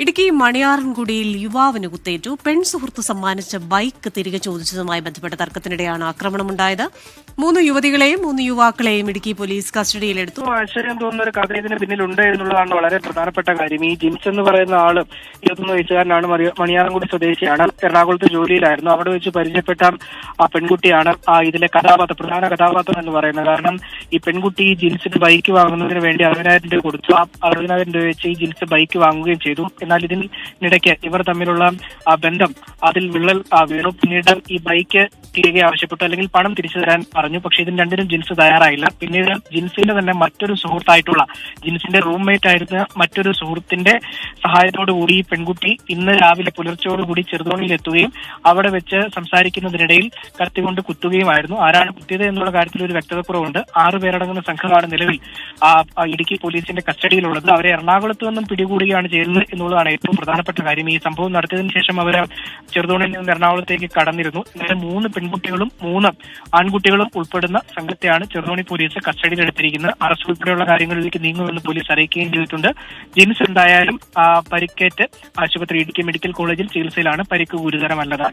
ഇടുക്കി മണിയാറൻകുടിയിൽ യുവാവിന് കുത്തേറ്റു. പെൺസുഹൃത്ത് സമ്മാനിച്ച ബൈക്ക് തിരികെ ചോദിച്ചതുമായി ബന്ധപ്പെട്ട തർക്കത്തിനിടെയാണ് ആക്രമണമുണ്ടായത്. 3 യുവതികളെയും 3 യുവാക്കളെയും ഇടുക്കി പോലീസ് കസ്റ്റഡിയിലെടുത്തു. ആശ്ചര്യം തോന്നുന്ന ഒരു കഥ ഇതിന് പിന്നിലുണ്ട് എന്നുള്ളതാണ് വളരെ പ്രധാനപ്പെട്ട കാര്യം. ഈ ജിൻസ് എന്ന് പറയുന്ന ആള് 21 വയസ്സുകാരനാണ്, മണിയാറൻകുടി സ്വദേശിയാണ്, എറണാകുളത്ത് ജോലിയിലായിരുന്നു. അവിടെ വെച്ച് പരിചയപ്പെട്ട ആ പെൺകുട്ടിയാണ് ഇതിലെ പ്രധാന കഥാപാത്രം എന്ന് പറയുന്നത്. കാരണം ഈ പെൺകുട്ടി ഈ ജിൻസിന് ബൈക്ക് വാങ്ങുന്നതിന് വേണ്ടി 60,000 രൂപ കൊടുത്തു. ആ 60,000 രൂപ വെച്ച് ഈ ജിൻസ് ബൈക്ക് വാങ്ങുകയും ചെയ്തു. എന്നാൽ ഇതിനിടയ്ക്ക് ഇവർ തമ്മിലുള്ള ബന്ധം അതിൽ വിള്ളൽ വീണു. പിന്നീട് ഈ ബൈക്ക് തിരികെ ആവശ്യപ്പെട്ടു, അല്ലെങ്കിൽ പണം തിരിച്ചു തരാൻ പറഞ്ഞു. പക്ഷെ ഇതിന് രണ്ടിനും ജിൻസ് തയ്യാറായില്ല. പിന്നീട് ജിൻസിന്റെ തന്നെ മറ്റൊരു സുഹൃത്തായിട്ടുള്ള ജിൻസിന്റെ റൂംമേറ്റ് ആയിരുന്ന മറ്റൊരു സുഹൃത്തിന്റെ സഹായത്തോടു കൂടി ഈ പെൺകുട്ടി ഇന്ന് രാവിലെ പുലർച്ചയോടുകൂടി ചെറുതോണിയിൽ എത്തുകയും അവിടെ വെച്ച് സംസാരിക്കുന്നതിനിടയിൽ കത്തികൊണ്ട് കുത്തുകയുമായിരുന്നു. ആരാണ് കുത്തിയത് എന്നുള്ള കാര്യത്തിൽ ഒരു വ്യക്തതക്കുറവുണ്ട്. 6 പേരടങ്ങുന്ന സംഘമാണ് നിലവിൽ ഇടുക്കി പോലീസിന്റെ കസ്റ്റഡിയിലുള്ളത്. അവരെ എറണാകുളത്ത് നിന്നും പിടികൂടുകയാണ് ചെയ്യുന്നത് എന്നുള്ളതാണ് ഏറ്റവും പ്രധാനപ്പെട്ട കാര്യം. ഈ സംഭവം നടത്തിയതിനു ശേഷം അവർ ചെറുതോണിയിൽ നിന്ന് എറണാകുളത്തേക്ക് കടന്നിരുന്നു. ഇന്നലെ 3 പെൺകുട്ടികളും 3 ആൺകുട്ടികളും ഉൾപ്പെടുന്ന സംഘത്തെയാണ് ചെറുതോണി പോലീസ് കസ്റ്റഡിയിലെടുത്തിരിക്കുന്നത്. അറസ്റ്റ് ഉൾപ്പെടെയുള്ള കാര്യങ്ങളിലേക്ക് നീങ്ങുമെന്ന് പോലീസ് അറിയിക്കുകയും ചെയ്തിട്ടുണ്ട്. ജിൻസ് എന്തായാലും പരിക്കേറ്റ് ഇടുക്കി മെഡിക്കൽ കോളേജിൽ ചികിത്സയിലാണ്. പരിക്ക് ഗുരുതരമല്ലതാണ്.